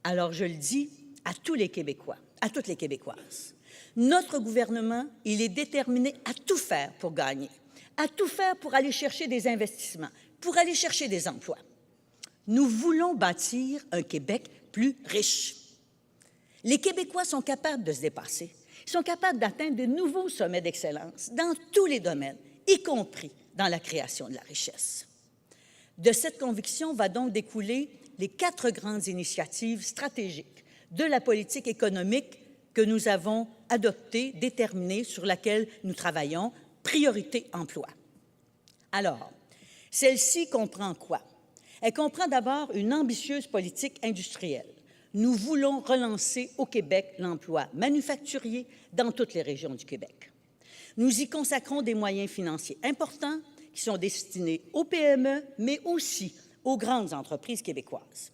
Alors, je le dis à tous les Québécois, à toutes les Québécoises, notre gouvernement, il est déterminé à tout faire pour gagner, à tout faire pour aller chercher des investissements, pour aller chercher des emplois. Nous voulons bâtir un Québec plus riche. Les Québécois sont capables de se dépasser. Ils sont capables d'atteindre de nouveaux sommets d'excellence dans tous les domaines, y compris dans la création de la richesse. De cette conviction va donc découler les 4 grandes initiatives stratégiques de la politique économique que nous avons adoptée, déterminée, sur laquelle nous travaillons, priorité emploi. Alors, celle-ci comprend quoi? Elle comprend d'abord une ambitieuse politique industrielle. Nous voulons relancer au Québec l'emploi manufacturier dans toutes les régions du Québec. Nous y consacrons des moyens financiers importants qui sont destinés aux PME, mais aussi aux grandes entreprises québécoises.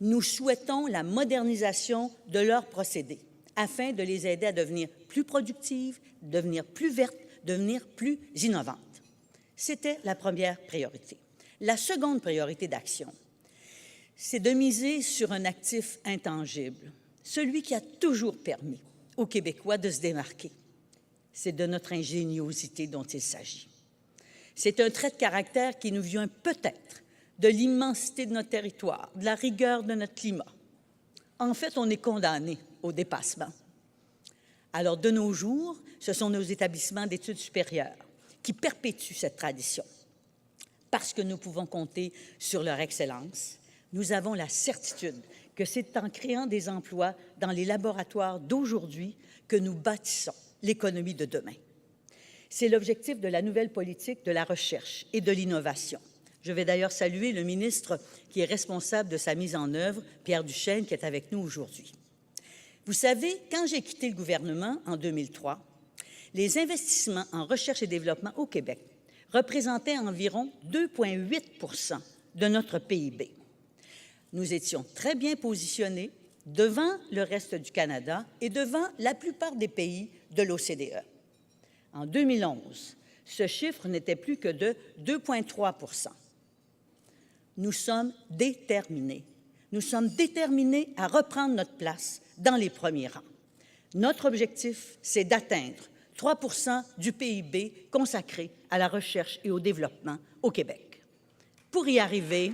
Nous souhaitons la modernisation de leurs procédés afin de les aider à devenir plus productives, devenir plus vertes, devenir plus innovantes. C'était la première priorité. La seconde priorité d'action, c'est de miser sur un actif intangible, celui qui a toujours permis aux Québécois de se démarquer. C'est de notre ingéniosité dont il s'agit. C'est un trait de caractère qui nous vient peut-être de l'immensité de notre territoire, de la rigueur de notre climat. En fait, on est condamné au dépassement. Alors, de nos jours, ce sont nos établissements d'études supérieures qui perpétuent cette tradition. Parce que nous pouvons compter sur leur excellence, nous avons la certitude que c'est en créant des emplois dans les laboratoires d'aujourd'hui que nous bâtissons l'économie de demain. C'est l'objectif de la nouvelle politique de la recherche et de l'innovation. Je vais d'ailleurs saluer le ministre qui est responsable de sa mise en œuvre, Pierre Duchesne, qui est avec nous aujourd'hui. Vous savez, quand j'ai quitté le gouvernement en 2003, les investissements en recherche et développement au Québec représentaient environ 2,8 de notre PIB. Nous étions très bien positionnés devant le reste du Canada et devant la plupart des pays de l'OCDE. En 2011, ce chiffre n'était plus que de 2,3 Nous sommes déterminés. Nous sommes déterminés à reprendre notre place dans les premiers rangs. Notre objectif, c'est d'atteindre 3 du PIB consacré à la recherche et au développement au Québec. Pour y arriver,